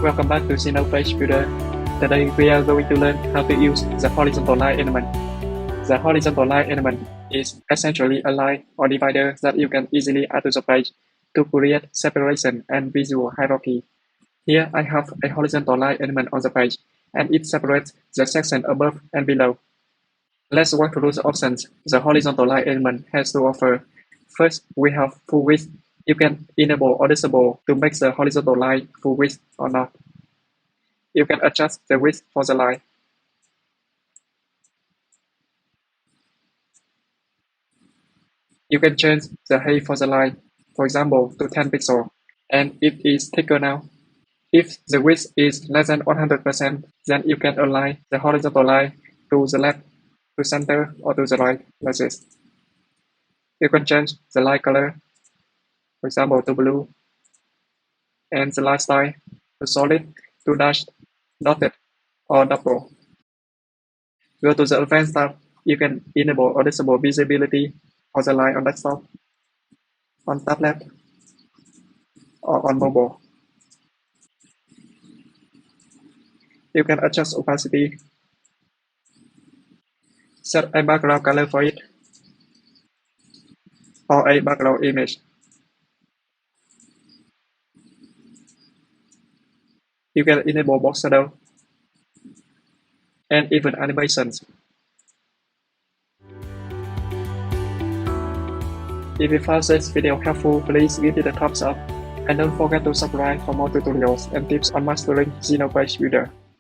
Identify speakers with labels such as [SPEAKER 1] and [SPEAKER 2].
[SPEAKER 1] Welcome back to Zeno Page Builder. Today we are going to learn how to use the horizontal line element. The horizontal line element is essentially a line or divider that you can easily add to the page to create separation and visual hierarchy. Here I have a horizontal line element on the page, and it separates the section above and below. Let's walk through the options the horizontal line element has to offer. First, we have full width. You can enable or disable to make the horizontal line full width or not. You can adjust the width for the line. You can change the height for the line, for example, to 10 pixels, and it is thicker now. If the width is less than 100%, then you can align the horizontal line to the left, to center, or to the right, like this. You can change the line color, for example, to blue, and the line style to solid, to dashed, dotted, or double. Go to the Advanced tab. You can enable or disable visibility for the line on desktop, on tablet, or on mobile. You can adjust opacity, set a background color for it, or a background image. You can enable box shadow, and even animations. If you found this video helpful, please give it a thumbs up, and don't forget to subscribe for more tutorials and tips on mastering Zeno Page Builder.